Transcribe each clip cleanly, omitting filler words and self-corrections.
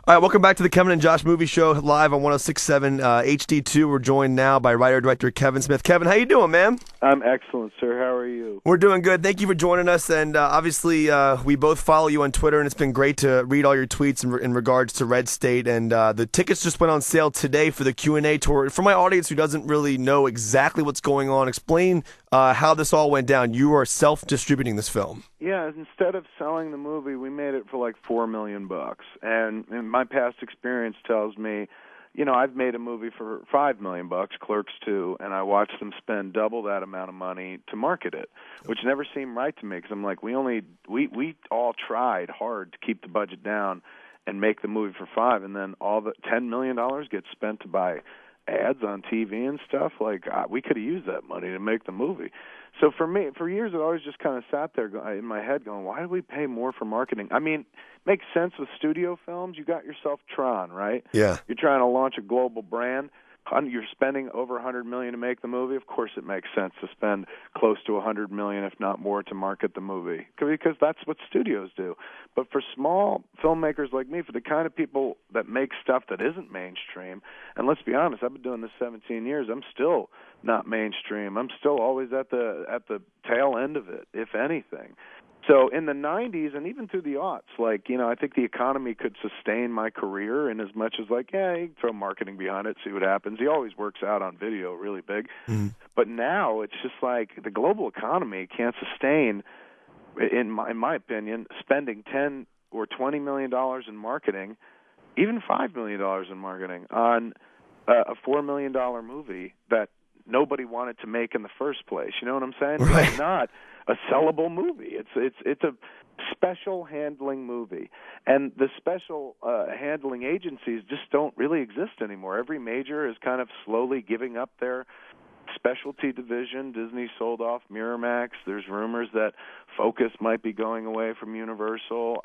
All right, welcome back to the Kevin and Josh Movie Show live on 106.7 HD2. We're joined now by writer-director Kevin Smith. Kevin, how you doing, man? I'm excellent, sir. How are you? We're doing good. Thank you for joining us. And obviously, we both follow you on Twitter, and it's been great to read all your tweets in regards to Red State. And the tickets just went on sale today for the Q&A tour. For my audience who doesn't really know exactly what's going on, explain how this all went down. You are self-distributing this film. Yeah, instead of selling the movie, we made it for like $4 million. And my past experience tells me, you know, I've made a movie for $5 million, Clerks 2, and I watched them spend double that amount of money to market it, which never seemed right to me because I'm like, we all tried hard to keep the budget down and make the movie for $5, and then all the $10 million gets spent to buy ads on TV and stuff. Like, we could have used that money to make the movie. So for me, for years, it always just kind of sat there in my head going, why do we pay more for marketing? I mean, makes sense with studio films. You got yourself Tron, right? Yeah. You're trying to launch a global brand. You're spending over $100 million to make the movie. Of course, it makes sense to spend close to $100 million, if not more, to market the movie because that's what studios do. But for small filmmakers like me, for the kind of people that make stuff that isn't mainstream, and let's be honest, I've been doing this 17 years. I'm still not mainstream. I'm still always at the tail end of it, if anything. So in the 90s and even through the aughts, like, you know, I think the economy could sustain my career in as much as, like, yeah, you can throw marketing behind it, see what happens. He always works out on video really big. Mm-hmm. But now it's just like the global economy can't sustain, in my opinion, spending $10 or $20 million in marketing, even $5 million in marketing on a $4 million movie that nobody wanted to make in the first place. You know what I'm saying? Right. It's not a sellable movie. It's a special handling movie, and the special handling agencies just don't really exist anymore. Every major is kind of slowly giving up their specialty division. Disney sold off Miramax. There's rumors that Focus might be going away from Universal.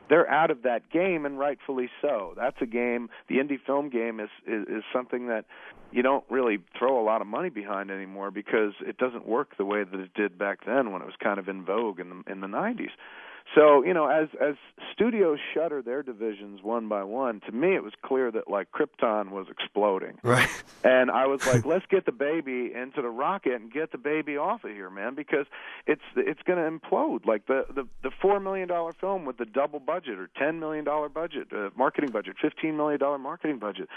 They're out of that game, and rightfully so. That's a game. The indie film game is something that you don't really throw a lot of money behind anymore because it doesn't work the way that it did back then when it was kind of in vogue in the 90s. So, you know, as studios shutter their divisions one by one, to me it was clear that, like, Krypton was exploding. Right. And I was like, let's get the baby into the rocket and get the baby off of here, man, because it's going to implode. Like the $4 million film with the double budget or $10 million budget, marketing budget, $15 million marketing budget,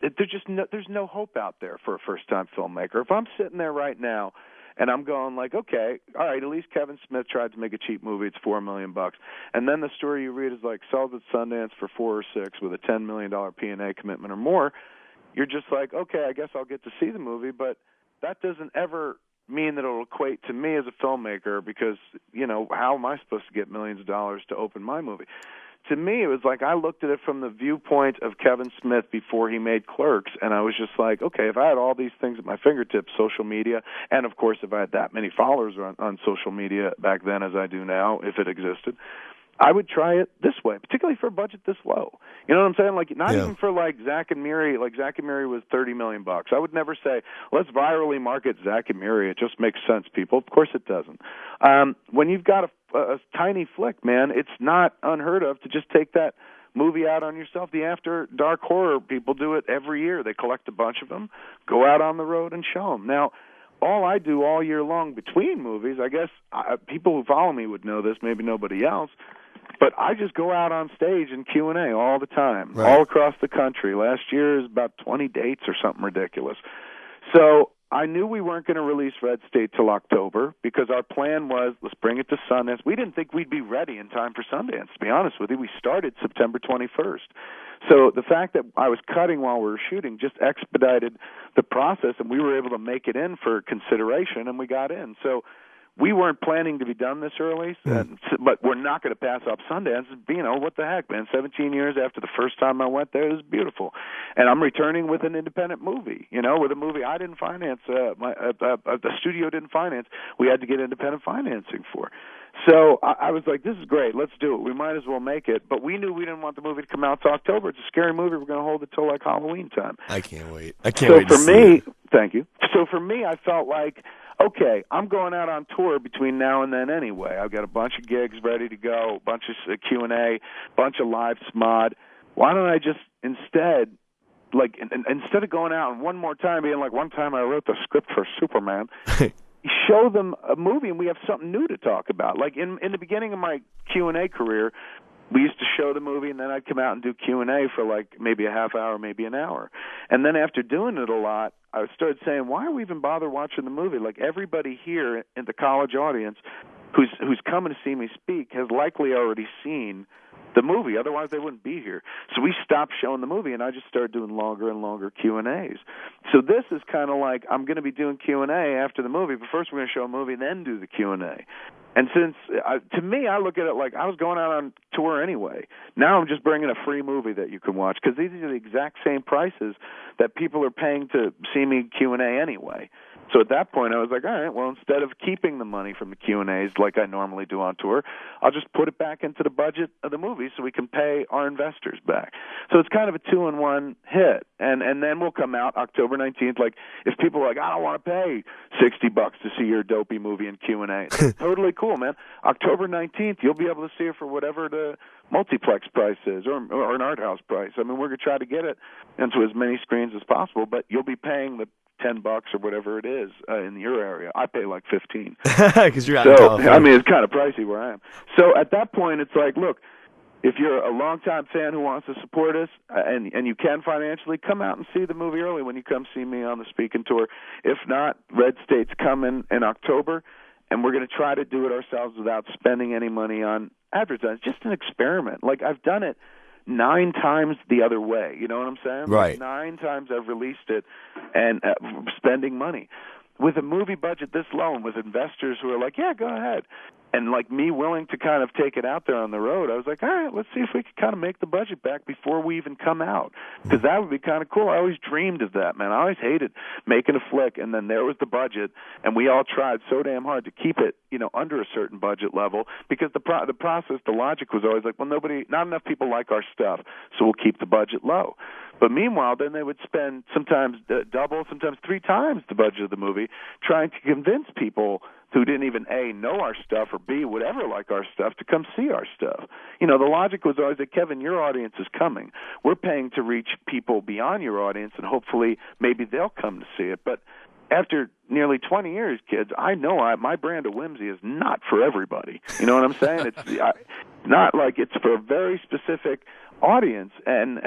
there's no hope out there for a first-time filmmaker. If I'm sitting there right now and I'm going like, okay, all right, at least Kevin Smith tried to make a cheap movie. It's $4 million. And then the story you read is like sells at Sundance for 4 or 6 with a $10 million P&A commitment or more. You're just like, okay, I guess I'll get to see the movie, but that doesn't ever mean that it'll equate to me as a filmmaker because, you know, how am I supposed to get millions of dollars to open my movie? To me, it was like I looked at it from the viewpoint of Kevin Smith before he made Clerks, and I was just like, okay, if I had all these things at my fingertips, social media, and, of course, if I had that many followers on social media back then as I do now, if it existed, I would try it this way, particularly for a budget this low. You know what I'm saying? Like, not even for, like, Zack and Miri. Like, Zack and Miri was $30 million. I would never say, let's virally market Zack and Miri. It just makes sense, people. Of course it doesn't. When you've got a tiny flick, man, it's not unheard of to just take that movie out on yourself. The After Dark horror people do it every year. They collect a bunch of them, go out on the road and show them. Now, all I do all year long between movies, I guess people who follow me would know this, maybe nobody else, but I just go out on stage in Q&A all the time, all across the country. Last year is about 20 dates or something ridiculous. So I knew we weren't going to release Red State till October because our plan was, let's bring it to Sundance. We didn't think we'd be ready in time for Sundance, to be honest with you. We started September 21st. So the fact that I was cutting while we were shooting just expedited the process, and we were able to make it in for consideration, and we got in. So we weren't planning to be done this early, but we're not going to pass up Sundance. You know, what the heck, man? 17 years after the first time I went there, it was beautiful. And I'm returning with an independent movie, you know, with a movie I didn't finance, the studio didn't finance. We had to get independent financing for. So I was like, this is great. Let's do it. We might as well make it. But we knew we didn't want the movie to come out till October. It's a scary movie. We're going to hold it till like Halloween time. I can't wait. I can't wait to see it. Thank you. So for me, I felt like okay, I'm going out on tour between now and then anyway. I've got a bunch of gigs ready to go, a bunch of Q&A, a bunch of live SMOD. Why don't I just instead, like, instead of going out and one more time being like, one time I wrote the script for Superman, show them a movie and we have something new to talk about. Like in the beginning of my Q&A career, we used to show the movie, and then I'd come out and do Q&A for like maybe a half hour, maybe an hour. And then after doing it a lot, I started saying, why are we even bother watching the movie? Like everybody here in the college audience who's coming to see me speak has likely already seen the movie. Otherwise, they wouldn't be here. So we stopped showing the movie, and I just started doing longer and longer Q&As. So this is kind of like I'm going to be doing Q&A after the movie, but first we're going to show a movie and then do the Q&A. And since, to me, I look at it like I was going out on tour anyway. Now I'm just bringing a free movie that you can watch because these are the exact same prices that people are paying to see me Q&A anyway. So at that point, I was like, all right, well, instead of keeping the money from the Q&As like I normally do on tour, I'll just put it back into the budget of the movie so we can pay our investors back. So it's kind of a 2-in-1 hit. And then we'll come out October 19th. Like, if people are like, I don't want to pay $60 to see your dopey movie in Q&A, that's totally cool, man. October 19th, you'll be able to see it for whatever the multiplex price is or an art house price. I mean, we're going to try to get it into as many screens as possible, but you'll be paying the $10 or whatever it is in your area. I pay like $15 because you're out in California. I mean, it's kind of pricey where I am. So at that point, it's like, look, if you're a longtime fan who wants to support us and you can financially, come out and see the movie early when you come see me on the speaking tour. If not, Red State's coming in October, and we're going to try to do it ourselves without spending any money on advertising. Just an experiment. Like, I've done it 9 times the other way. You know what I'm saying? Right. Like 9 times I've released it and spending money. With a movie budget this low and with investors who are like, yeah, go ahead. And like me willing to kind of take it out there on the road, I was like, all right, let's see if we can kind of make the budget back before we even come out. Because that would be kind of cool. I always dreamed of that, man. I always hated making a flick, and then there was the budget, and we all tried so damn hard to keep it, under a certain budget level, because the process, the logic was always like, well, not enough people like our stuff, so we'll keep the budget low. But meanwhile, then they would spend sometimes double, sometimes 3 times the budget of the movie trying to convince people who didn't even, A, know our stuff, or B, would ever like our stuff, to come see our stuff. The logic was always that, Kevin, your audience is coming. We're paying to reach people beyond your audience, and hopefully maybe they'll come to see it. But after nearly 20 years, kids, I know my brand of whimsy is not for everybody. You know what I'm saying? It's not like it's for a very specific audience, and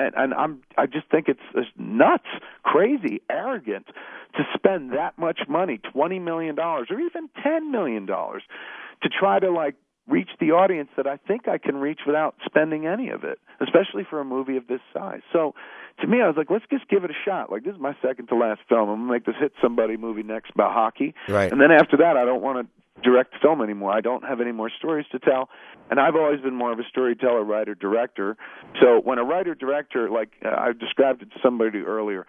I just think it's nuts, crazy, arrogant to spend that much money, $20 million or even $10 million, to try to reach the audience that I think I can reach without spending any of it, especially for a movie of this size. So to me, I was like, let's just give it a shot. Like, this is my second to last film. I'm going to make this Hit Somebody movie next about hockey. Right. And then after that, I don't want to direct film anymore. I don't have any more stories to tell. And I've always been more of a storyteller, writer, director. So when a writer, director, I described it to somebody earlier,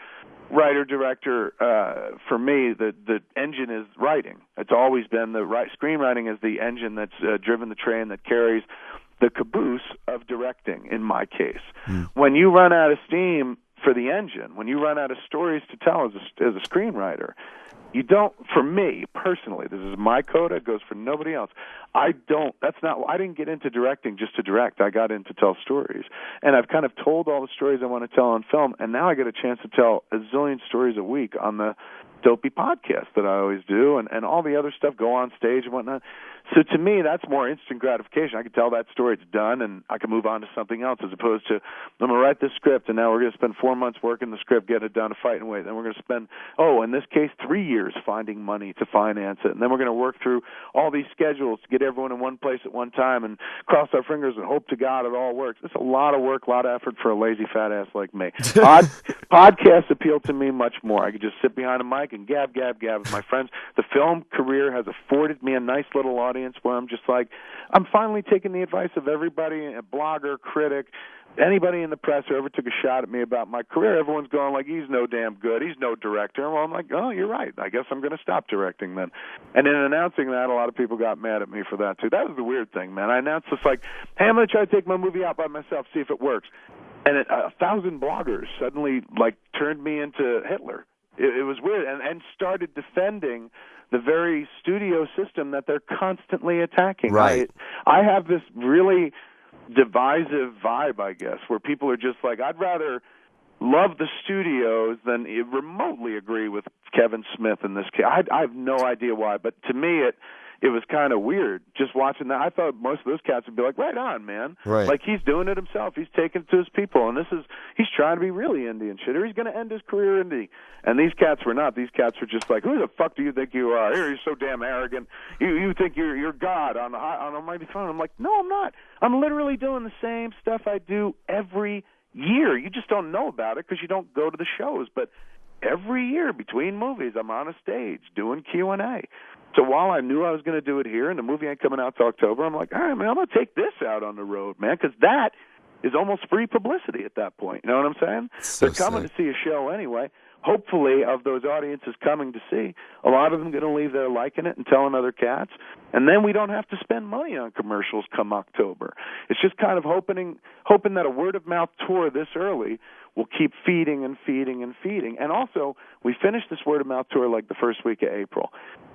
writer, director, for me, the engine is writing. It's always been screenwriting is the engine that's driven the train that carries the caboose of directing, in my case. When you run out of steam for the engine, when you run out of stories to tell as a screenwriter, you don't, for me personally, this is my coda, it goes for nobody else. I didn't get into directing just to direct. I got in to tell stories. And I've kind of told all the stories I want to tell on film, and now I get a chance to tell a zillion stories a week on the dopey podcast that I always do, and all the other stuff, go on stage and whatnot. So to me, that's more instant gratification. I can tell that story, it's done, and I can move on to something else, as opposed to, I'm going to write this script, and now we're going to spend 4 months working the script, getting it done, to fight and wait. Then we're going to spend, in this case, 3 years finding money to finance it. And then we're going to work through all these schedules to get everyone in one place at one time and cross our fingers and hope to God it all works. It's a lot of work, a lot of effort for a lazy fat ass like me. Podcasts appeal to me much more. I could just sit behind a mic and gab with my friends. The film career has afforded me a nice little audience where I'm just like, I'm finally taking the advice of everybody, a blogger, critic, anybody in the press who ever took a shot at me about my career. Everyone's going like, he's no damn good, he's no director. Well, I'm like, oh, you're right. I guess I'm going to stop directing then. And in announcing that, a lot of people got mad at me for that too. That was the weird thing, man. I announced this like, hey, I'm going to try to take my movie out by myself, see if it works. And 1,000 bloggers suddenly turned me into Hitler. It was weird, and started defending the very studio system that they're constantly attacking. Right. I have this really divisive vibe, I guess, where people are just like, I'd rather love the studios than remotely agree with Kevin Smith in this case. I have no idea why, but to me it was kind of weird just watching that. I thought most of those cats would be like, right on, man. Right. Like, he's doing it himself. He's taking it to his people, and he's trying to be really indie and shit, or he's going to end his career indie. And these cats were not. These cats were just like, who the fuck do you think you are? You're so damn arrogant. You think you're God on Almighty Throne. I'm like, no, I'm not. I'm literally doing the same stuff I do every year. You just don't know about it because you don't go to the shows. But every year between movies, I'm on a stage doing Q&A. So while I knew I was going to do it here, and the movie ain't coming out till October, I'm like, all right, man, I'm going to take this out on the road, man, because that is almost free publicity at that point. You know what I'm saying? So they're coming to see a show anyway. Hopefully, of those audiences coming to see, a lot of them going to leave there liking it and telling other cats, and then we don't have to spend money on commercials come October. It's just kind of hoping that a word-of-mouth tour this early will keep feeding and feeding and feeding. And also, we finished this word-of-mouth tour like the first week of April.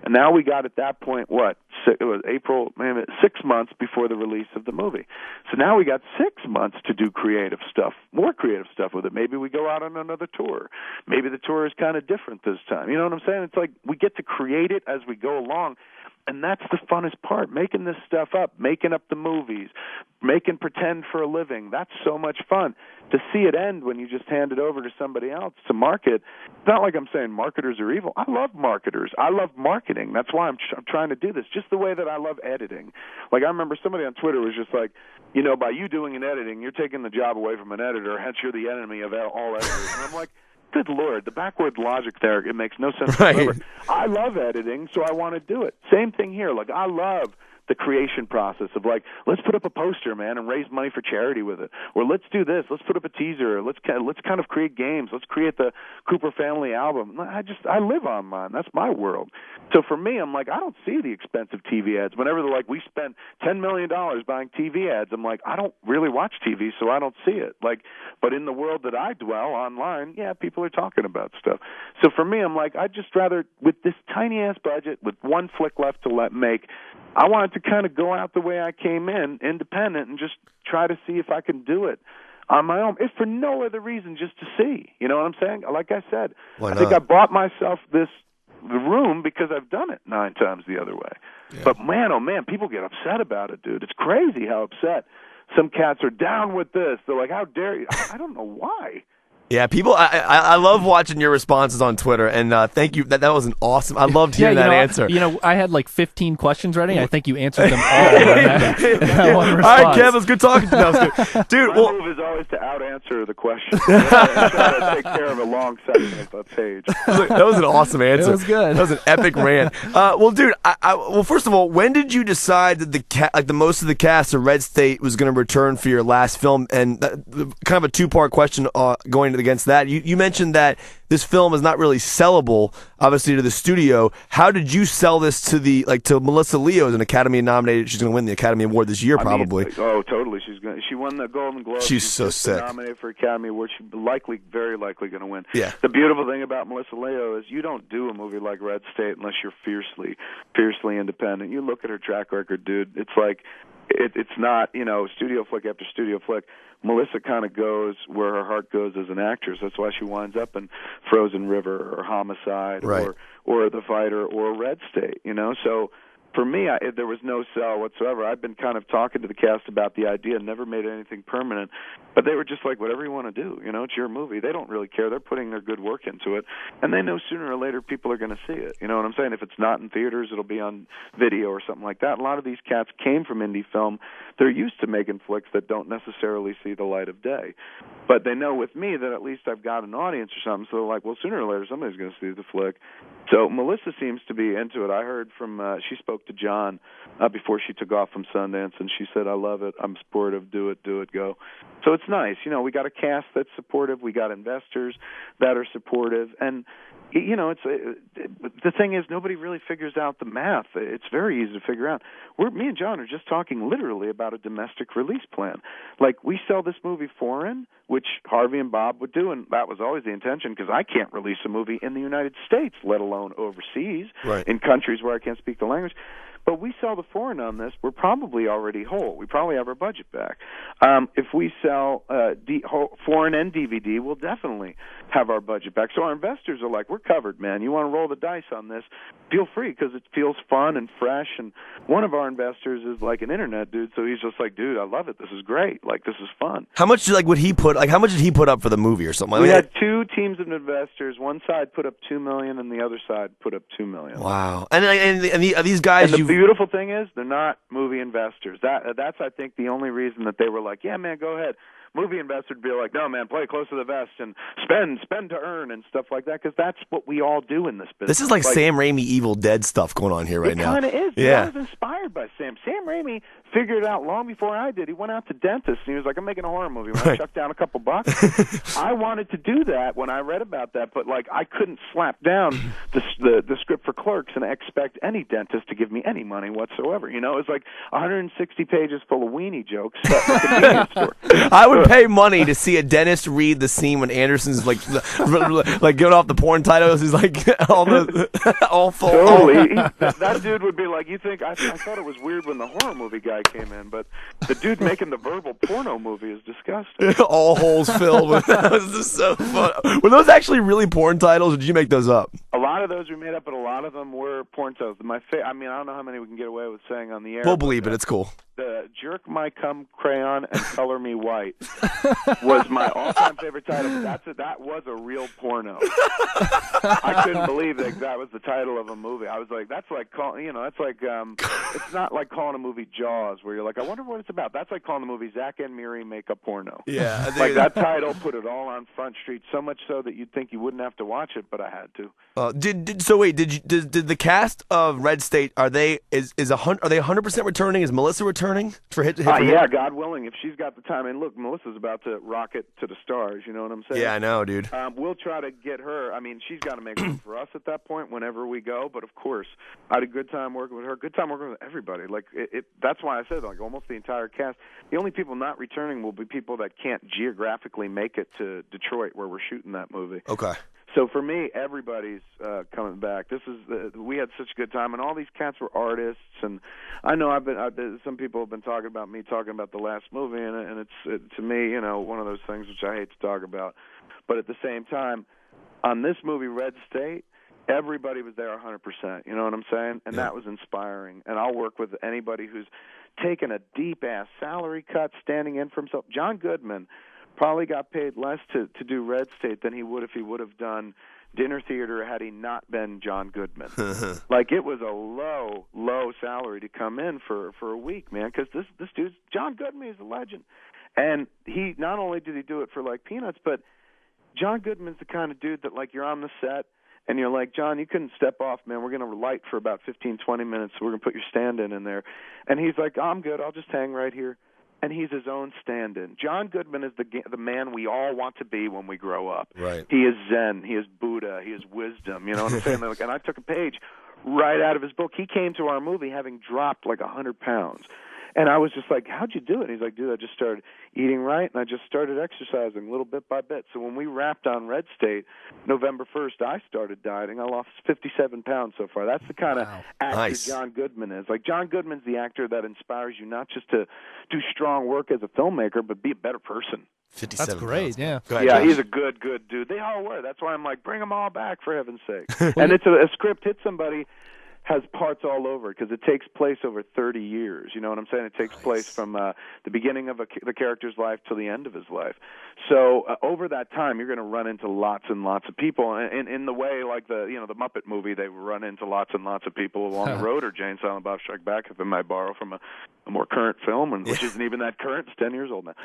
And now we got at that point, it was April, 6 months before the release of the movie. So now we got 6 months to do creative stuff, more creative stuff with it. Maybe we go out on another tour. Maybe the tour is kind of different this time. You know what I'm saying? It's like we get to create it as we go along. And that's the funnest part, making this stuff up, making up the movies, making pretend for a living. That's so much fun. To see it end when you just hand it over to somebody else to market, it's not like I'm saying marketers are evil. I love marketers. I love marketing. That's why I'm trying to do this, just the way that I love editing. Like, I remember somebody on Twitter was just like, by you doing an editing, you're taking the job away from an editor, hence you're the enemy of all editors. And I'm like, good Lord, the backward logic there, it makes no sense whatsoever. I love editing, so I want to do it. Same thing here. Like, I love the creation process of, like, let's put up a poster, man, and raise money for charity with it. Or let's do this. Let's put up a teaser. Let's kind of create games. Let's create the Cooper Family album. I live on mine. That's my world. So for me, I'm like, I don't see the expensive TV ads. Whenever they're like, we spent $10 million buying TV ads, I'm like, I don't really watch TV, so I don't see it. Like, but in the world that I dwell online, yeah, people are talking about stuff. So for me, I'm like, I'd just rather, with this tiny-ass budget, with one flick left to make, I wanted to kind of go out the way I came in, independent, and just try to see if I can do it on my own, if for no other reason, just to see. You know what I'm saying? Like I said, I think I bought myself the room because I've done it 9 times the other way. Yeah. But man, oh man, people get upset about it, dude. It's crazy how upset some cats are down with this. They're like, how dare you? I don't know why. Yeah, people. I love watching your responses on Twitter, and thank you. That was an awesome. I loved hearing that answer. I had like 15 questions ready. I think you answered them all. That one response. All right, Kev, it was good talking to you. Dude, my move is always to out-answer the question. Try to take care of a long section of a page. That was an awesome answer. It was good. That was an epic rant. Well, dude, well, first of all, when did you decide that the most of the cast of Red State was going to return for your last film? And kind of a 2-part question going against that. You mentioned that this film is not really sellable, obviously, to the studio. How did you sell this to to Melissa Leo as an Academy nominated? She's going to win the Academy Award this year, probably. Totally. She won the Golden Globe. She's so sick. Nominated for Academy Award. She's very likely going to win. Yeah. The beautiful thing about Melissa Leo is you don't do a movie like Red State unless you're fiercely independent. You look at her track record, dude. It's like it's not studio flick after studio flick. Melissa kind of goes where her heart goes as an actress. That's why she winds up in Frozen River or Homicide, right, or The Fighter or Red State. So for me, there was no sell whatsoever. I've been kind of talking to the cast about the idea, never made anything permanent, but they were just like, whatever you want to do, it's your movie. They don't really care. They're putting their good work into it, and they know sooner or later people are going to see it. You know what I'm saying? If it's not in theaters, it'll be on video or something like that. A lot of these cats came from indie film. They're used to making flicks that don't necessarily see the light of day, but they know with me that at least I've got an audience or something, so they're like, well, sooner or later somebody's going to see the flick. So Melissa seems to be into it. I heard from, she spoke to John before she took off from Sundance, and she said, I love it. I'm supportive. Do it, go. So it's nice. We got a cast that's supportive. We got investors that are supportive. And, it's the thing is nobody really figures out the math. It's very easy to figure out. Me and John are just talking literally about a domestic release plan. Like, we sell this movie foreign, which Harvey and Bob would do, and that was always the intention, because I can't release a movie in the United States, let alone overseas, in countries where I can't speak the language. But we sell the foreign on this, we're probably already whole. We probably have our budget back. If we sell foreign and DVD, we'll definitely have our budget back. So our investors are like, we're covered, man. You want to roll the dice on this? Feel free, because it feels fun and fresh. And one of our investors is like an internet dude, so he's just like, dude, I love it. This is great. Like, this is fun. How much would he put? Like, how much did he put up for the movie or something? We had two teams of investors. One side put up $2 million, and the other side put up $2 million. Wow! And these guys, and the beautiful thing is, they're not movie investors. That's I think the only reason that they were like, yeah, man, go ahead. Movie investor would be like, no, man, play close to the vest and spend to earn and stuff like that, because that's what we all do in this business. This is like Sam Raimi Evil Dead stuff going on here right now. It kind of is. Yeah. I was inspired by Sam. Sam Raimi figured it out long before I did. He went out to dentists, and he was like, I'm making a horror movie. When I chucked down a couple bucks, I wanted to do that when I read about that, but like I couldn't slap down the script for Clerks and expect any dentist to give me any money whatsoever. It was like 160 pages full of weenie jokes set in a convenience store. I would pay money to see a dentist read the scene when Anderson's like going off the porn titles. He's like all full. Totally. That dude would be like, you think I thought it was weird when the horror movie guy came in, but the dude making the verbal porno movie is disgusting. All holes filled with that. Was just so fun. Were those actually really porn titles, or did you make those up? A lot of those we made up, but a lot of them were porn titles. I don't know how many we can get away with saying on the air. We'll believe it. It's cool. The Jerk My Cum Crayon and Color Me White was my all-time favorite title. That was a real porno. I couldn't believe that was the title of a movie. I was like, that's like calling, it's not like calling a movie Jaws, where you're like, I wonder what it's about. That's like calling the movie Zack and Miri Make a Porno. Yeah, like that title put it all on Front Street, so much so that you'd think you wouldn't have to watch it, but I had to. Did the cast of Red State, are they 100% returning? Is Melissa returning for hit? Yeah, God willing, if she's got the time. And look, Melissa's about to rocket to the stars. You know what I'm saying? Yeah, I know, dude. We'll try to get her. I mean, she's got to make room for us at that point whenever we go. But of course, I had a good time working with her. Good time working with everybody. Like that's why I said like almost the entire cast. The only people not returning will be people that can't geographically make it to Detroit, where we're shooting that movie. Okay. So for me, everybody's coming back. We had such a good time, and all these cats were artists. And I know some people have been talking about me talking about the last movie, and it's to me, one of those things which I hate to talk about. But at the same time, on this movie, Red State, everybody was there 100%. You know what I'm saying? And that was inspiring. And I'll work with anybody who's taken a deep-ass salary cut, standing in for himself. John Goodman probably got paid less to do Red State than he would if he would have done Dinner Theater had he not been John Goodman. Like, it was a low salary to come in for a week, man, because this dude's John Goodman is a legend. And he not only did he do it for like peanuts, but John Goodman's the kind of dude that like you're on the set and you're like, John, you couldn't step off, man. We're going to light for about 15, 20 minutes. So we're going to put your stand-in there. And he's like, I'm good. I'll just hang right here. And he's his own stand-in. John Goodman is the man we all want to be when we grow up. Right. He is Zen. He is Buddha. He is wisdom. You know what I'm saying? And I took a page right out of his book. He came to our movie having dropped like 100 pounds. And I was just like, how'd you do it? And he's like, dude, I just started eating right, and I just started exercising little bit by bit. So when we wrapped on Red State, November 1st, I started dieting. I lost 57 pounds so far. That's the kind of actor John Goodman is. Like, John Goodman's the actor that inspires you not just to do strong work as a filmmaker, but be a better person. 57 That's great, pounds. yeah. Go ahead, yeah, Josh. he's a good dude. They all were. That's why I'm like, bring them all back, for heaven's sake. And it's a script hit somebody has parts all over because it takes place over 30 years. You know what I'm saying? It takes place from the beginning of the character's life to the end of his life. So over that time, you're going to run into lots and lots of people. And in the way, like the Muppet movie, they run into lots and lots of people along the road, or Jane Silent Bob Strike Back, if I might borrow from a more current film, which isn't even that current. It's 10 years old now.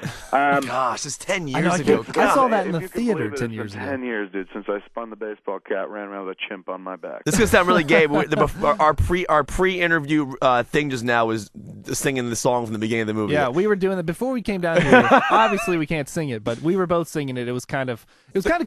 Gosh, it's 10 years ago. ago. I saw that in If the you can theater believe it, 10 it's years been ago. 10 years, dude, since I spun the baseball cap, ran around with a chimp on my back. This is going to sound really gay, but our pre-interview thing just now was singing the song from the beginning of the movie. Yeah, we were doing it before we came down here. Obviously, we can't sing it, but we were both singing it. It was kind of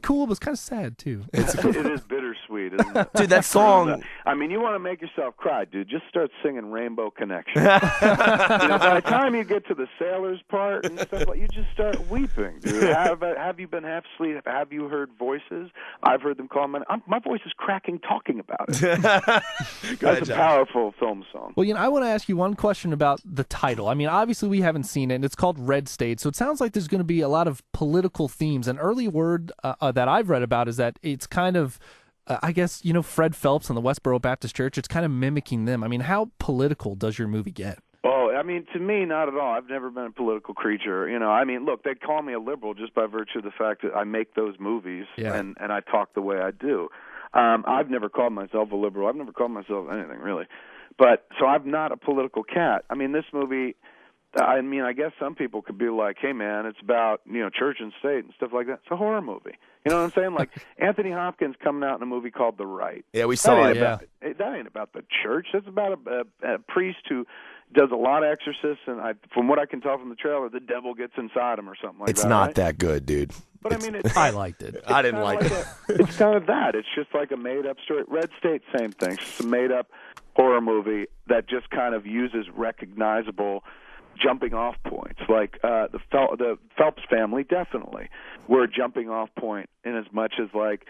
cool, but it was kind of sad too. It is bittersweet, isn't it? Dude, that song. I mean, you want to make yourself cry, dude? Just start singing "Rainbow Connection." By the time you get to the sailors part and stuff, like, you just start weeping, dude. Have you been half asleep? Have you heard voices? I've heard them call my voice is cracking talking about it. That's a powerful film song. Well, I want to ask you one question about the title. I mean, obviously we haven't seen it, and it's called Red State, so it sounds like there's going to be a lot of political themes. An early word that I've read about is that it's kind of, I guess, Fred Phelps and the Westboro Baptist Church, it's kind of mimicking them. I mean, how political does your movie get? Oh, I mean, to me, not at all. I've never been a political creature. I mean, look, they call me a liberal just by virtue of the fact that I make those movies and I talk the way I do. I've never called myself a liberal. I've never called myself anything, really. But so I'm not a political cat. I mean, this movie, I guess some people could be like, hey, man, it's about, church and state and stuff like that. It's a horror movie. You know what I'm saying? Like, Anthony Hopkins coming out in a movie called The Right. Yeah, we saw it. That ain't about the church. That's about a priest who does a lot of exorcists, and from what I can tell from the trailer, the devil gets inside him or something like that. It's not that good, dude. But I mean, I liked it. I didn't like it. It's kind of that. It's just like a made-up story. Red State, same thing. It's just a made-up horror movie that just kind of uses recognizable jumping-off points. Like the Phelps family, definitely, were a jumping-off point in as much as, like,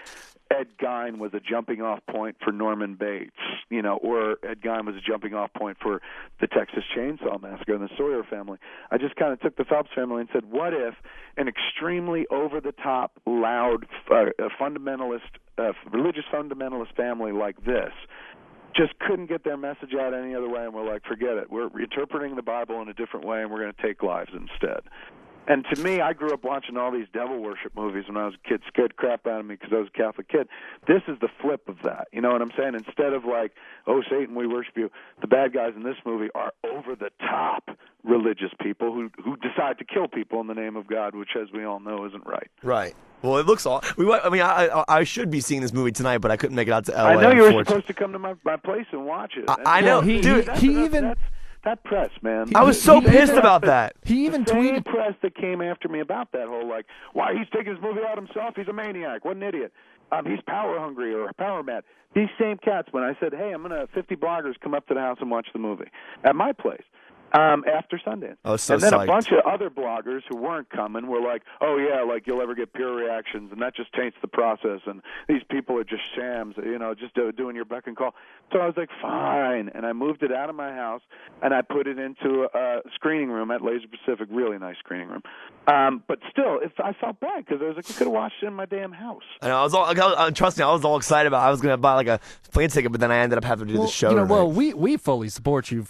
Ed Gein was a jumping-off point for Norman Bates, or Ed Gein was a jumping-off point for the Texas Chainsaw Massacre and the Sawyer family. I just kind of took the Phelps family and said, what if an extremely over-the-top, loud, religious fundamentalist family like this just couldn't get their message out any other way, and we're like, forget it. We're interpreting the Bible in a different way, and we're going to take lives instead. And to me, I grew up watching all these devil worship movies when I was a kid, scared crap out of me because I was a Catholic kid. This is the flip of that. You know what I'm saying? Instead of like, oh, Satan, we worship you, the bad guys in this movie are over-the-top religious people who decide to kill people in the name of God, which, as we all know, isn't right. Right. Well, it looks all. I should be seeing this movie tonight, but I couldn't make it out to LA. I know you were supposed to come to my place and watch it. I know, dude. That press, man. I was so pissed about that. He even tweeted. The press that came after me about that whole, like, why he's taking his movie out himself? He's a maniac. What an idiot. He's power hungry or power mad. These same cats, when I said, hey, 50 bloggers come up to the house and watch the movie at my place. After Sundance. Oh, so and then psyched. A bunch of other bloggers who weren't coming were like, oh, yeah, like you'll ever get peer reactions, and that just taints the process, and these people are just shams, just doing your beck and call. So I was like, fine, and I moved it out of my house, and I put it into a screening room at Laser Pacific, really nice screening room. But still, I felt bad, because I was like, I could have watched it in my damn house. And trust me, I was all excited about it. I was going to buy like a plane ticket, but then I ended up having to do the show tonight. Well, we fully support you,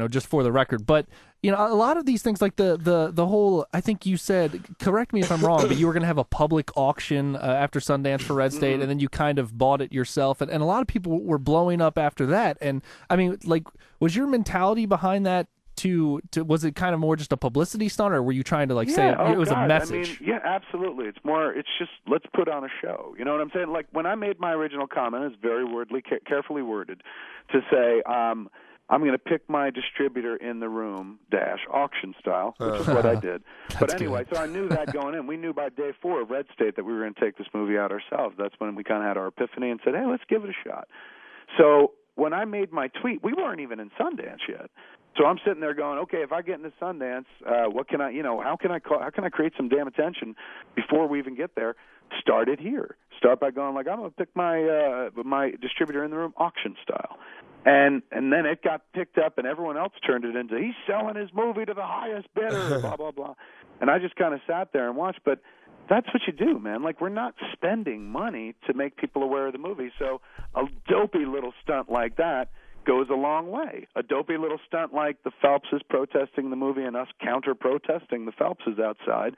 just for the record. But a lot of these things, like the whole, I think you said, correct me if I'm wrong, but you were going to have a public auction after Sundance for Red State, and then you kind of bought it yourself, and a lot of people were blowing up after that. And I mean, like, was your mentality behind that? Was it kind of more just a publicity stunt, or were you trying to say it was a message? I mean, yeah, absolutely. It's just let's put on a show. You know what I'm saying? Like when I made my original comment, it's very carefully worded to say, I'm going to pick my distributor in the room, auction style, which is what I did. But anyway, so I knew that going in. We knew by day 4 of Red State that we were going to take this movie out ourselves. That's when we kind of had our epiphany and said, hey, let's give it a shot. So when I made my tweet, we weren't even in Sundance yet. So I'm sitting there going, okay, if I get into Sundance, what can I, how can I create some damn attention before we even get there? Start it here. Start by going like, I'm going to pick my distributor in the room, auction style. And then it got picked up, and everyone else turned it into, he's selling his movie to the highest bidder, blah, blah, blah. And I just kind of sat there and watched. But that's what you do, man. Like, we're not spending money to make people aware of the movie. So a dopey little stunt like that goes a long way. A dopey little stunt like the Phelpses protesting the movie and us counter-protesting the Phelpses outside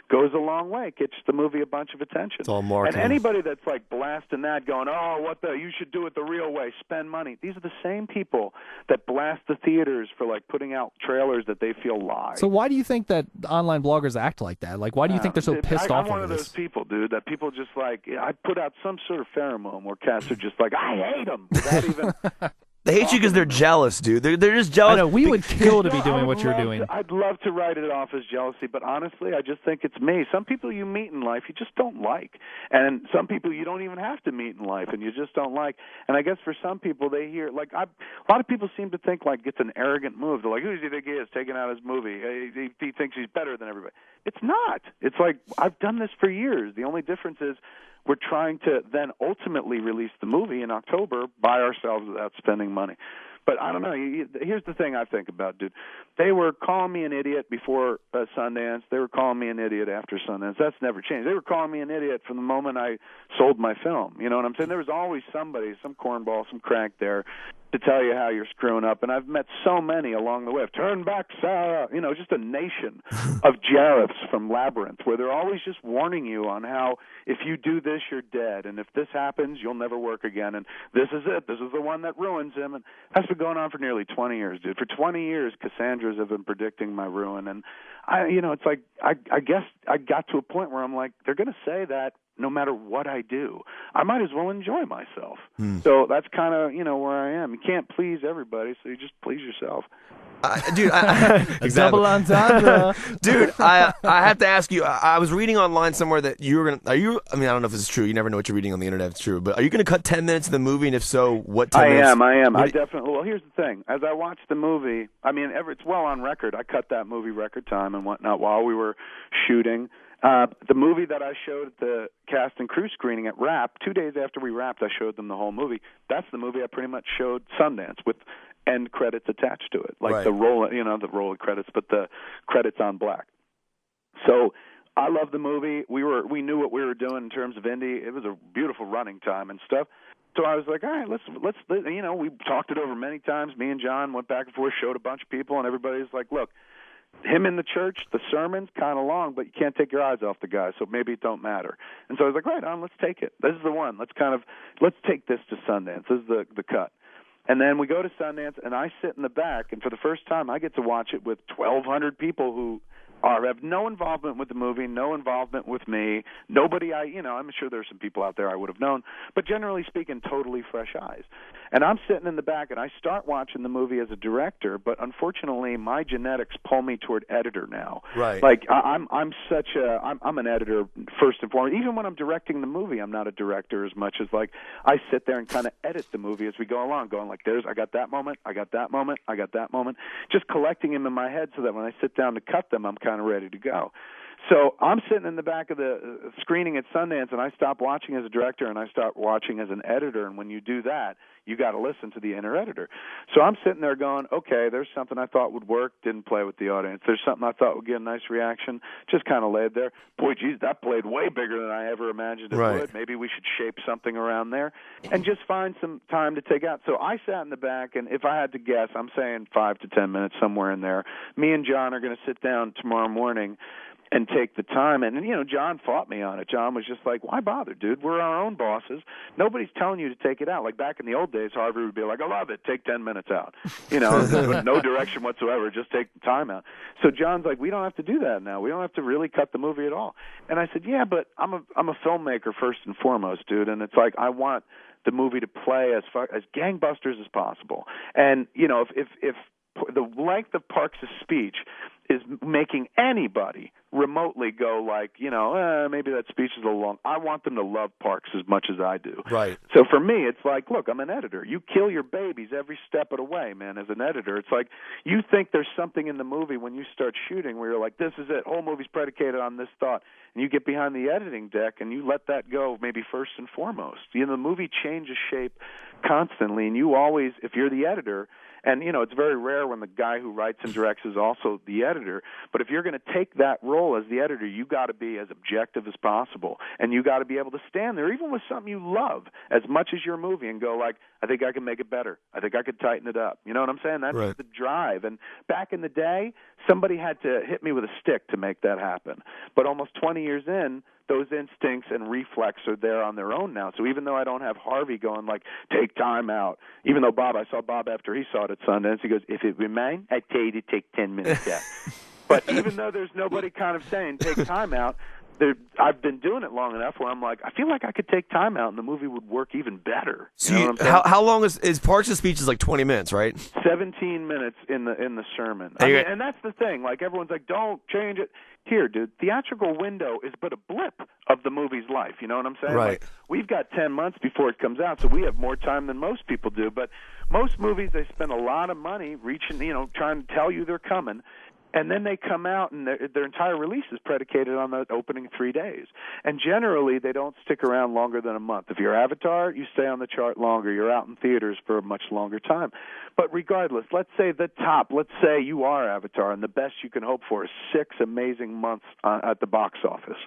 goes a long way. Gets the movie a bunch of attention. It's all marketing. And anybody that's like blasting that, going, you should do it the real way, spend money. These are the same people that blast the theaters for like putting out trailers that they feel lie. So why do you think that online bloggers act like that? Like, why do you think they're so pissed off? I'm one of those people, dude, that people just like, I put out some sort of pheromone where cats are just like, I hate them. Without even... They hate you because they're jealous, dude. They're just jealous. I know, we would kill to be doing what you're doing. I'd love to write it off as jealousy, but honestly, I just think it's me. Some people you meet in life you just don't like, and some people you don't even have to meet in life, and you just don't like. And I guess for some people, they hear like a lot of people seem to think like it's an arrogant move. They're like, who does he think he is, taking out his movie? He thinks he's better than everybody. It's not. It's like I've done this for years. The only difference is we're trying to then ultimately release the movie in October by ourselves without spending money. But I don't know. Here's the thing I think about, dude. They were calling me an idiot before Sundance. They were calling me an idiot after Sundance. That's never changed. They were calling me an idiot from the moment I sold my film. You know what I'm saying? There was always somebody, some cornball, some crank there to tell you how you're screwing up. And I've met so many along the way. Turn back, Sarah. You know, just a nation of Jareths from Labyrinth where they're always just warning you on how if you do this, you're dead. And if this happens, you'll never work again. And this is it. This is the one that ruins him. And that's been going on for nearly 20 years, dude. For 20 years, Cassandras have been predicting my ruin. And, it's like I guess I got to a point where I'm like, they're going to say that no matter what I do. I might as well enjoy myself. So that's kind of, where I am. You can't please everybody, so you just please yourself. Dude, exactly. Double entendre. Dude, I have to ask you, I was reading online somewhere that you were going to, I don't know if this is true. You never know what you're reading on the internet if it's true, but are you going to cut 10 minutes of the movie? And if so, what 10 minutes? I am. I definitely, well, here's the thing. As I watched the movie, it's well on record. I cut that movie record time and whatnot while we were shooting. The movie that I showed at the cast and crew screening at Wrap, 2 days after we wrapped, I showed them the whole movie. That's the movie I pretty much showed Sundance with end credits attached to it, like right. the roll of credits, but the credits on black. So I love the movie. We knew what we were doing in terms of indie. It was a beautiful running time and stuff. So I was like, all right, let's we talked it over many times. Me and John went back and forth, showed a bunch of people, and everybody's like, look, him in the church, the sermon's kind of long, but you can't take your eyes off the guy, so maybe it don't matter. And so I was like, right on, let's take it. This is the one. Let's take this to Sundance. This is the cut. And then we go to Sundance, and I sit in the back, and for the first time I get to watch it with 1,200 people who have no involvement with the movie, no involvement with me. Nobody I'm sure there's some people out there I would have known, but generally speaking, totally fresh eyes. And I'm sitting in the back, and I start watching the movie as a director, but unfortunately, my genetics pull me toward editor now. Right. Like I'm an editor first and foremost. Even when I'm directing the movie, I'm not a director as much as like I sit there and kind of edit the movie as we go along, going like, I got that moment, I got that moment, I got that moment, just collecting them in my head so that when I sit down to cut them, I'm kind of ready to go. So I'm sitting in the back of the screening at Sundance, and I stop watching as a director and I start watching as an editor. And when you do that, you got to listen to the inner editor. So I'm sitting there going, okay, there's something I thought would work, didn't play with the audience. There's something I thought would get a nice reaction, just kind of laid there. Boy, geez, that played way bigger than I ever imagined it would. Maybe we should shape something around there and just find some time to take out. So I sat in the back, and if I had to guess, I'm saying 5 to 10 minutes, somewhere in there. Me and John are going to sit down tomorrow morning and take the time. And John fought me on it. John was just like, why bother, dude? We're our own bosses. Nobody's telling you to take it out. Like back in the old days, Harvey would be like, I love it. Take 10 minutes out. No direction whatsoever. Just take the time out. So John's like, we don't have to do that now. We don't have to really cut the movie at all. And I said, yeah, but I'm a filmmaker first and foremost, dude. And it's like, I want the movie to play as gangbusters as possible. And, if the length of Parks' speech is making anybody remotely go like, maybe that speech is a little long. I want them to love Parks as much as I do. Right. So for me, it's like, look, I'm an editor. You kill your babies every step of the way, man, as an editor. It's like you think there's something in the movie when you start shooting where you're like, this is it. Whole movie's predicated on this thought. And you get behind the editing deck and you let that go maybe first and foremost. The movie changes shape constantly, and you always, if you're the editor, and, it's very rare when the guy who writes and directs is also the editor. But if you're going to take that role as the editor, you got to be as objective as possible. And you got to be able to stand there, even with something you love as much as your movie, and go like, I think I can make it better. I think I could tighten it up. You know what I'm saying? That's right. The drive. And back in the day, somebody had to hit me with a stick to make that happen. But almost 20 years in, those instincts and reflex are there on their own now. So even though I don't have Harvey going like, take time out, even though I saw Bob after he saw it at Sundance, he goes, if it were mine, I'd tell you to take 10 minutes out. But even though there's nobody kind of saying take time out, I've been doing it long enough where I'm like, I feel like I could take time out and the movie would work even better. So you know what I'm saying? how long is parts of the speech is like 20 minutes, right? 17 minutes in the sermon. And that's the thing. Like, everyone's like, don't change it. Here, dude, theatrical window is but a blip of the movie's life. You know what I'm saying? Right. Like, we've got 10 months before it comes out, so we have more time than most people do. But most movies, they spend a lot of money reaching, trying to tell you they're coming. And then they come out, and their entire release is predicated on the opening 3 days. And generally, they don't stick around longer than a month. If you're Avatar, you stay on the chart longer. You're out in theaters for a much longer time. But regardless, let's say you are Avatar, and the best you can hope for is 6 amazing months at the box office.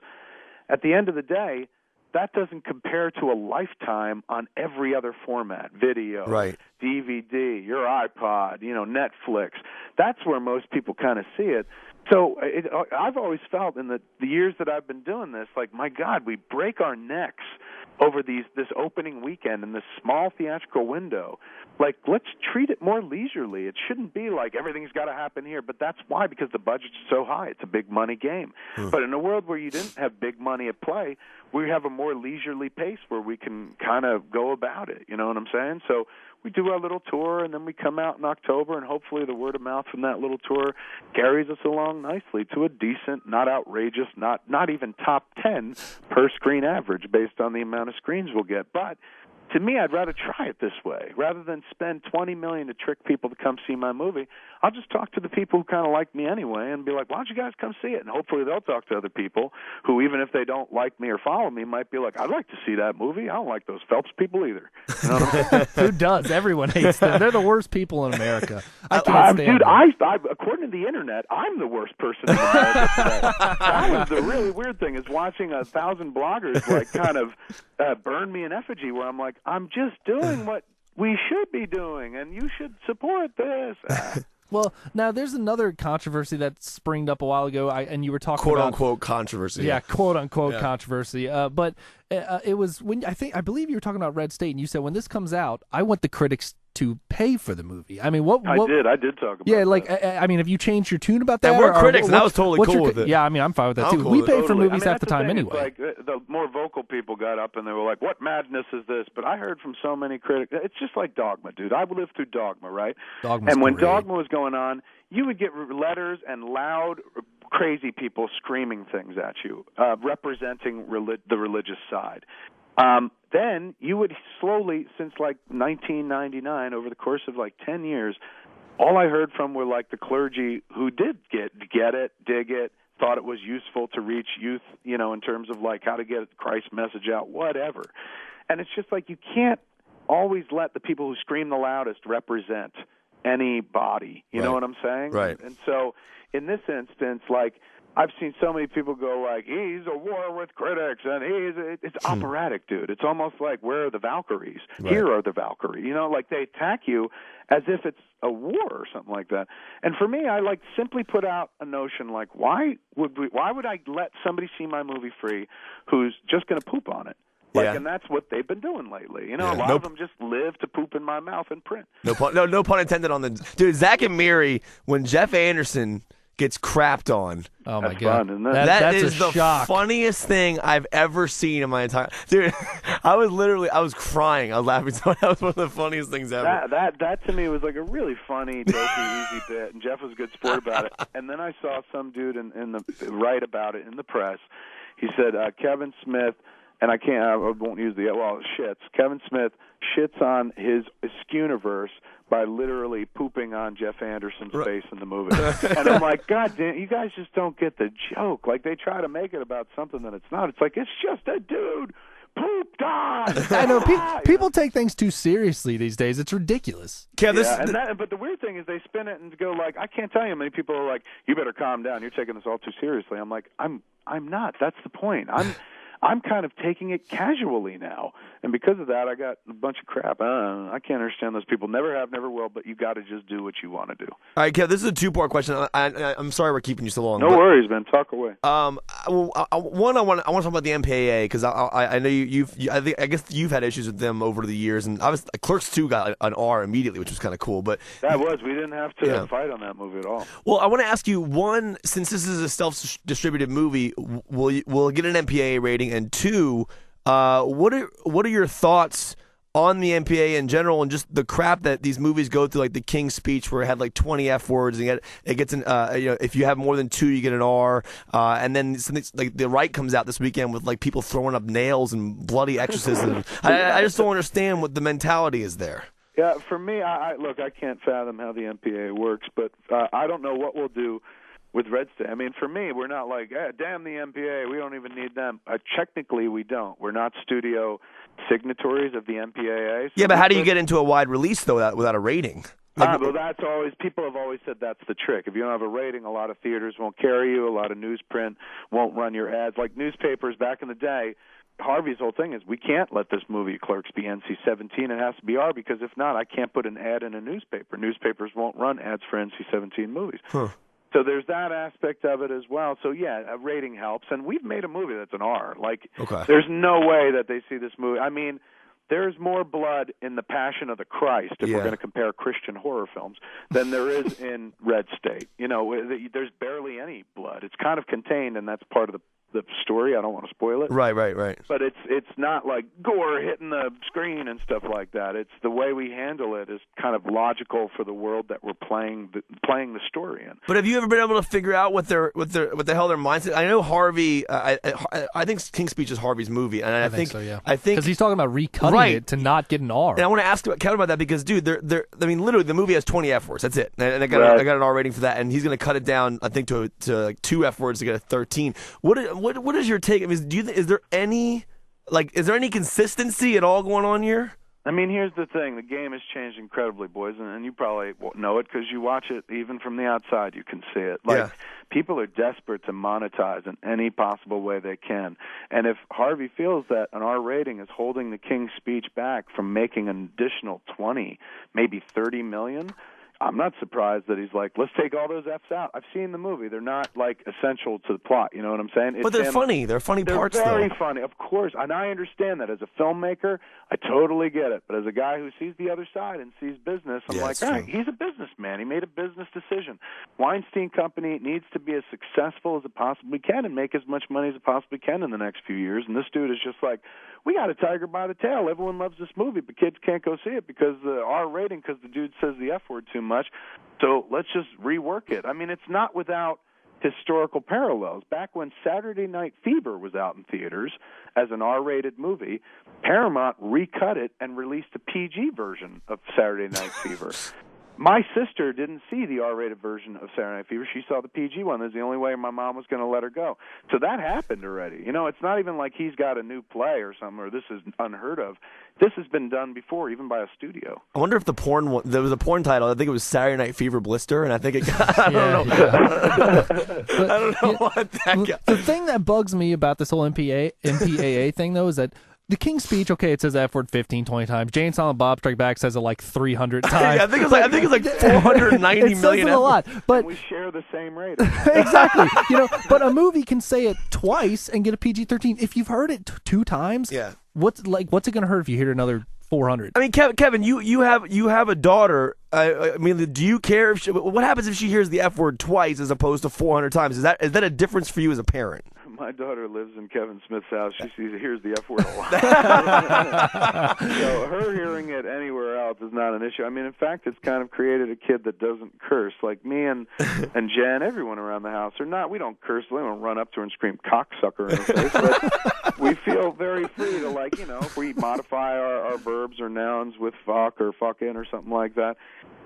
At the end of the day, that doesn't compare to a lifetime on every other format, video, right. DVD, your iPod, Netflix. That's where most people kind of see it. So I've always felt in the years that I've been doing this, like, my God, we break our necks over this opening weekend in this small theatrical window. Like, let's treat it more leisurely. It shouldn't be like everything's got to happen here, but that's why, because the budget's so high. It's a big money game. But in a world where you didn't have big money at play, we have a more leisurely pace where we can kind of go about it. You know what I'm saying? So we do our little tour, and then we come out in October, and hopefully the word of mouth from that little tour carries us along nicely to a decent, not outrageous, not even top 10 per screen average based on the amount of screens we'll get. But to me, I'd rather try it this way. Rather than spend $20 million to trick people to come see my movie, I'll just talk to the people who kind of like me anyway and be like, why don't you guys come see it? And hopefully they'll talk to other people who, even if they don't like me or follow me, might be like, I'd like to see that movie. I don't like those Phelps people either. You know what I'm saying? Who does? Everyone hates them. They're the worst people in America. I can't stand dude, them. according to the internet, I'm the worst person in America today. That was the really weird thing, is watching 1,000 bloggers like kind of burn me in effigy, where I'm like, I'm just doing what we should be doing, and you should support this. Well, now there's another controversy that springed up a while ago, and you were talking quote about unquote controversy. Yeah, quote unquote controversy. But it was when I believe you were talking about Red State, and you said when this comes out, I want the critics to pay for the movie. I mean, I did talk about that. I mean, have you changed your tune about that? And we're critics, and I was totally cool with it. Yeah, I mean, I'm fine with that too. Cool we pay for totally. movies half the time anyway. Like, the more vocal people got up and they were like, what madness is this? But I heard from so many critics, it's just like Dogma, dude. I lived through Dogma, right? And when Dogma was going on, you would get letters and loud, crazy people screaming things at you, representing the religious side. Then you would slowly, since like 1999, over the course of like 10 years, all I heard from were like the clergy who did get it, dig it, thought it was useful to reach youth, in terms of like how to get Christ's message out, whatever. And it's just like, you can't always let the people who scream the loudest represent any body. You know what I'm saying? Right. And so in this instance, like, I've seen so many people go like, he's a war with critics, and it's operatic, dude. It's almost like, where are the Valkyries? Right. Here are the Valkyries. Like they attack you as if it's a war or something like that. And for me, I like simply put out a notion like, why would I let somebody see my movie free who's just going to poop on it? And that's what they've been doing lately. A lot of them just live to poop in my mouth and print. No pun intended on the dude. Zach and Miri, when Jeff Anderson gets crapped on. Oh my That's God, fun, isn't it? That that's is a the shock. funniest thing I've ever seen in my entire. Dude, I was crying. I was laughing. So that was one of the funniest things ever. That to me was like a really funny, dopey, easy bit, and Jeff was a good sport about it. And then I saw some dude write about it in the press. He said Kevin Smith. And I won't use Kevin Smith shits on his Skewniverse by literally pooping on Jeff Anderson's face in the movie. And I'm like, God damn, you guys just don't get the joke. Like, they try to make it about something that it's not. It's like, it's just a dude pooped on. I know, people take things too seriously these days. It's ridiculous. But the weird thing is they spin it and go like, I can't tell you how many people are like, you better calm down. You're taking this all too seriously. I'm like, I'm not. That's the point. I'm kind of taking it casually now. And because of that, I got a bunch of crap. I can't understand those people. Never have, never will, but you got to just do what you want to do. All right, Kev, this is a two-part question. I'm sorry we're keeping you so long. No worries, man. Talk away. One, I want to talk about the MPAA because I know I guess you've had issues with them over the years, and Clerks 2 got an R immediately, which was kind of cool. But we didn't have to fight on that movie at all. Well, I want to ask you, one, since this is a self-distributed movie, will it get an MPAA rating? And two, what are your thoughts on the MPAA in general and just the crap that these movies go through, like the King's Speech, where it had like 20 F words, and it gets an if you have more than 2, you get an R, and then something like The Right comes out this weekend with like people throwing up nails and bloody exorcisms. I just don't understand what the mentality is there. Yeah, for me, I can't fathom how the MPAA works, but I don't know what we'll do with Red State. I mean, for me, we're not like, damn the MPAA, we don't even need them. Technically, we don't. We're not studio signatories of the MPAA. So yeah, but how do you get into a wide release, though, without a rating? Well, people have always said that's the trick. If you don't have a rating, a lot of theaters won't carry you, a lot of newsprint won't run your ads. Like newspapers back in the day, Harvey's whole thing is we can't let this movie Clerks be NC-17. It has to be R, because if not, I can't put an ad in a newspaper. Newspapers won't run ads for NC-17 movies. Huh. So there's that aspect of it as well. So, yeah, a rating helps. And we've made a movie that's an R. There's no way that they see this movie. I mean, there's more blood in The Passion of the Christ, if we're going to compare Christian horror films, than there is in Red State. You know, there's barely any blood. It's kind of contained, and that's part of the story. I don't want to spoil it. Right. But it's not like gore hitting the screen and stuff like that. It's the way we handle it is kind of logical for the world that we're playing the story in. But have you ever been able to figure out what the hell their mindset? I know Harvey. I think King's Speech is Harvey's movie, and I think so. Yeah. I think because he's talking about recutting it to not get an R. And I want to ask Kevin about that because, dude, I mean, literally, the movie has 20 F words. That's it. And I got an R rating for that, and he's going to cut it down, I think, to like 2 F words to get a 13. What is your take? I mean, is there any consistency at all going on here? I mean, here's the thing. The game has changed incredibly, boys, and you probably know it because you watch it even from the outside. You can see it. People are desperate to monetize in any possible way they can. And if Harvey feels that an R rating is holding the King's Speech back from making an additional 20, maybe 30 million, I'm not surprised that he's like, let's take all those Fs out. I've seen the movie. They're not, essential to the plot. You know what I'm saying? But they're funny. They're funny parts, though. They're very funny, of course. And I understand that. As a filmmaker, I totally get it. But as a guy who sees the other side and sees business, I'm like, all right, he's a businessman. He made a business decision. Weinstein Company needs to be as successful as it possibly can and make as much money as it possibly can in the next few years. And this dude is just like, we got a tiger by the tail. Everyone loves this movie, but kids can't go see it because the R rating, because the dude says the F word too much. So let's just rework it. I mean, it's not without historical parallels. Back when Saturday Night Fever was out in theaters as an R-rated movie, Paramount recut it and released a PG version of Saturday Night Fever. My sister didn't see the R-rated version of Saturday Night Fever. She saw the PG one. That's the only way my mom was going to let her go. So that happened already. You know, it's not even like he's got a new play or something, or this is unheard of. This has been done before, even by a studio. I wonder if there was a porn title. I think it was Saturday Night Fever Blister, and I think it got, I don't know. I don't know what that got. The thing that bugs me about this whole MPAA thing, though, is that the King's Speech, okay, it says F word 15, 20 times. Jay and Silent Bob Strike Back says it like 300 times. I think it's like 490 million. It says it a lot, but and we share the same rating. Exactly. But a movie can say it twice and get a PG-13. If you've heard it 2 times, what's it going to hurt if you hear another 400? I mean, Kevin, you have a daughter. I mean, do you care if what happens if she hears the F word twice as opposed to 400 times? Is that a difference for you as a parent? My daughter lives in Kevin Smith's house. She hears the F word a lot. So her hearing it anywhere else is not an issue. I mean, in fact, it's kind of created a kid that doesn't curse. Like me and Jen, everyone around the house are not. We don't curse. We don't run up to her and scream cocksucker in her face. But we feel very free to, if we modify our verbs or nouns with fuck or fucking or something like that.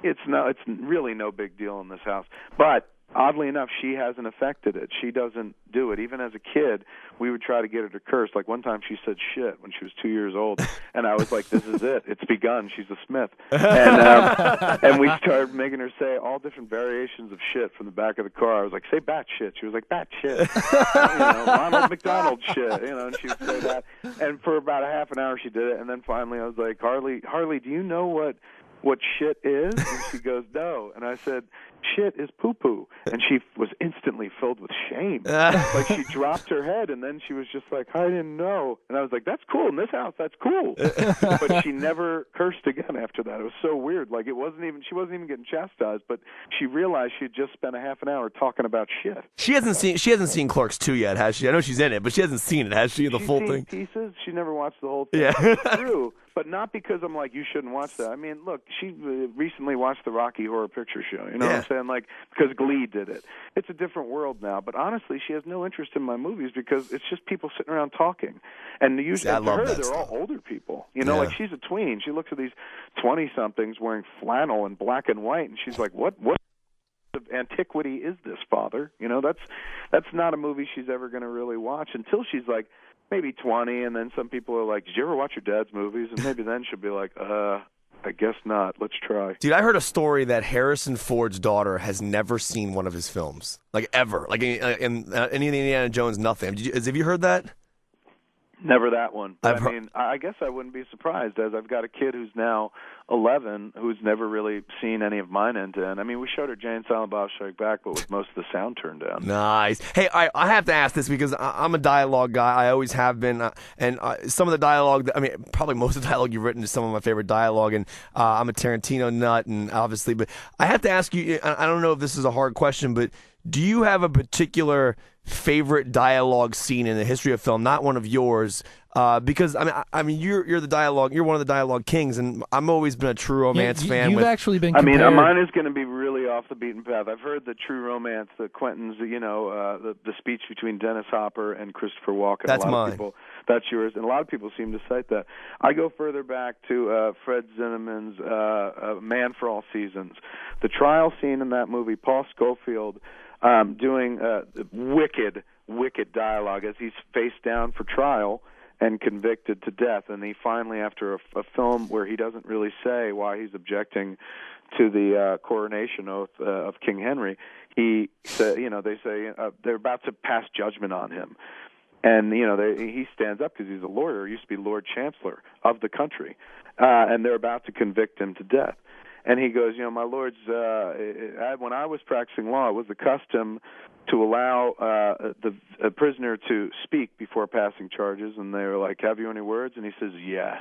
It's really no big deal in this house. But oddly enough, she hasn't affected it. She doesn't do it. Even as a kid, we would try to get her to curse. Like one time she said shit when she was 2 years old, and I was like, this is it. It's begun. She's a Smith. And we started making her say all different variations of shit from the back of the car. I was like, say bat shit. She was like, bat shit. Ronald McDonald shit. And she would say that. And for about a half an hour she did it, and then finally I was like, Harley, do you know what shit is? And she goes, no. And I said, shit is poo-poo. And she was instantly filled with shame. Like she dropped her head, and then she was just like, I didn't know. And I was like, that's cool. In this house, that's cool. But she never cursed again after that. It was so weird. Like she wasn't even getting chastised, but she realized she had just spent a half an hour talking about shit. She hasn't seen Clerks 2 yet, has she? I know she's in it, but she hasn't seen it, has she? The full thing? Pieces. She never watched the whole thing. Yeah. It's true. But not because I'm like, you shouldn't watch that. I mean, look, she recently watched the Rocky Horror Picture Show. You know what I'm saying? Like, because Glee did it. It's a different world now. But honestly, she has no interest in my movies because it's just people sitting around talking. And usually, to her, they're all older people. Like she's a tween. She looks at these 20-somethings wearing flannel and black and white, and she's like, what of antiquity is this, Father? That's not a movie she's ever going to really watch until she's like, maybe 20, and then some people are like, did you ever watch your dad's movies? And maybe then she'll be like, I guess not. Let's try. Dude, I heard a story that Harrison Ford's daughter has never seen one of his films. Like, ever. Like, in any of the Indiana Jones, nothing. Have you heard that? Never that one. But I guess I wouldn't be surprised, as I've got a kid who's now 11 who's never really seen any of mine end to end. I mean, we showed her Jay and Silent Bob Strike Back, but with most of the sound turned down. Nice. Hey, I have to ask this because I'm a dialogue guy. I always have been. And some of the dialogue, probably most of the dialogue you've written is some of my favorite dialogue. And I'm a Tarantino nut, and obviously. But I have to ask you, I don't know if this is a hard question, but do you have a particular favorite dialogue scene in the history of film, not one of yours? Because you're the dialogue. You're one of the dialogue kings, and I've always been a True Romance fan. You've actually been. Compared... mine is going to be really off the beaten path. I've heard the True Romance, the Quentin's, the speech between Dennis Hopper and Christopher Walken. That's mine. That's yours, and a lot of people seem to cite that. I go further back to Fred Zinnemann's Man for All Seasons. The trial scene in that movie, Paul Scofield doing wicked dialogue as he's faced down for trial and convicted to death. And he finally, after a film where he doesn't really say why he's objecting to the coronation oath of King Henry, he said, they say they're about to pass judgment on him. And, he stands up because he's a lawyer, used to be Lord Chancellor of the country, and they're about to convict him to death. And he goes, my lords, when I was practicing law, it was the custom to allow a prisoner to speak before passing charges. And they were like, have you any words? And he says, yes.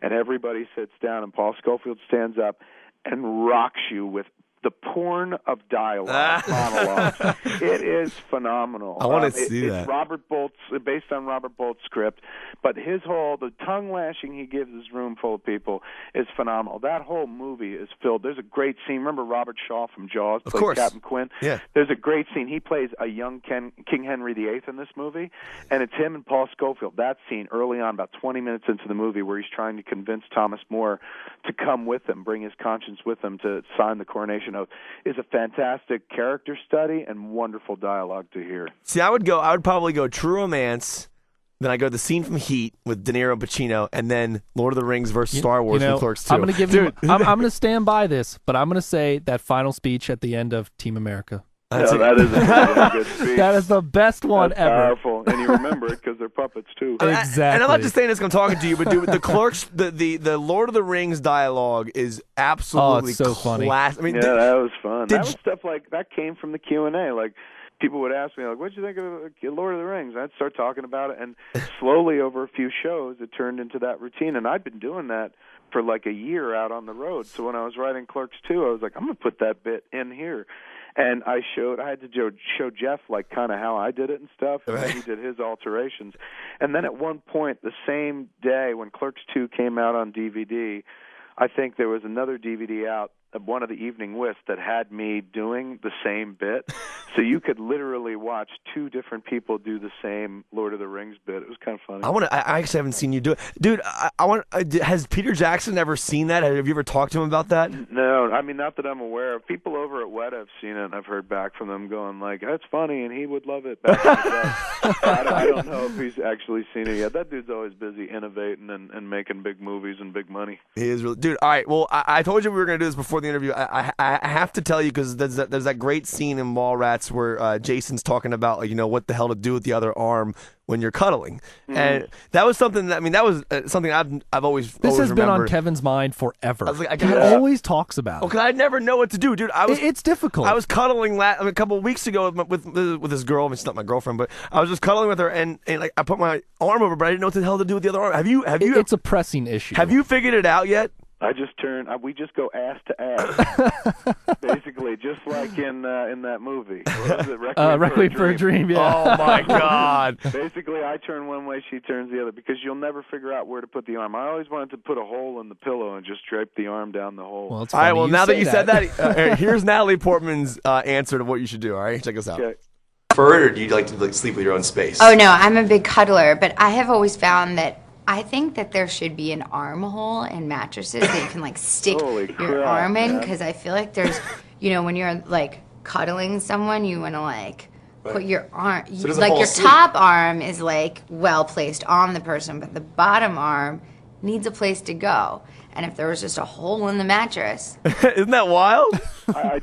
And everybody sits down, and Paul Scofield stands up and rocks you with the porn of dialogue, monologues. It is phenomenal. I want to see that. It's Robert Bolt's, based on Robert Bolt's script, but the tongue lashing he gives this room full of people is phenomenal. That whole movie is filled. There's a great scene. Remember Robert Shaw from Jaws? Of course. Captain Quinn? Yeah. There's a great scene. He plays a young King Henry VIII in this movie, and it's him and Paul Scofield. That scene early on, about 20 minutes into the movie, where he's trying to convince Thomas More to come with him, bring his conscience with him to sign the coronation oath, is a fantastic character study and wonderful dialogue to hear. See, I would probably go True Romance, then I go the scene from Heat with De Niro and Pacino, and then Lord of the Rings versus Star Wars and Clerks 2. I'm going to give you. I'm going to stand by this, but I'm going to say that final speech at the end of Team America. That is a really good speech. That is the best one That's ever. Powerful, and you remember it because they're puppets too. Exactly. And I'm not just saying this because I'm talking to you, but dude, the Clerks, the Lord of the Rings dialogue is absolutely it's so funny. class. I mean, that was fun. That was stuff like that came from the Q&A. Like, people would ask me, like, what did you think of Lord of the Rings? And I'd start talking about it, and slowly over a few shows, it turned into that routine. And I'd been doing that for like a year out on the road. So when I was writing Clerks 2, I was like, I'm going to put that bit in here. And I had to show Jeff, like, kind of how I did it and stuff, and then he did his alterations. And then at one point, the same day when Clerks 2 came out on DVD, I think there was another DVD out, one of the Evening Whists, that had me doing the same bit. So you could literally watch two different people do the same Lord of the Rings bit. It was kind of funny. I actually haven't seen you do it, dude. Has Peter Jackson ever seen that? Have you ever talked to him about that? No, I mean, not that I'm aware of. People over at WED have seen it, and I've heard back from them going like, "That's funny," and he would love it. Back in the day. I don't know if he's actually seen it yet. That dude's always busy innovating and making big movies and big money. He is really, dude. All right, well, I told you we were going to do this before the interview. I have to tell you because there's that great scene in Mallrats where Jason's talking about like, what the hell to do with the other arm when you're cuddling, and that was something that that was something I've always this has been remembered. on Kevin's mind forever. I was like, he always talks about it. Because I never know what to do, dude. It's difficult. I was cuddling a couple of weeks ago with this girl. I mean, she's not my girlfriend, but I was just cuddling with her, and like I put my arm over, but I didn't know what the hell to do with the other arm. Have you? It's a pressing issue. Have you figured it out yet? I just we just go ass to ass, basically, just like in that movie. What was it, Requiem for a Dream. Yeah. Oh my God. Basically, I turn one way, she turns the other, because you'll never figure out where to put the arm. I always wanted to put a hole in the pillow and just drape the arm down the hole. Well, it's all right. Well, now that you said that, here's Natalie Portman's answer to what you should do. All right, check this out. Okay. Prefer it, or do you like to sleep with your own space? Oh no, I'm a big cuddler, but I have always found that I think that there should be an armhole in mattresses that you can like stick your arm in, because I feel like there's, when you're like cuddling someone, you want to like put your arm, like your top arm is like well placed on the person, but the bottom arm needs a place to go. And if there was just a hole in the mattress. Isn't that wild? I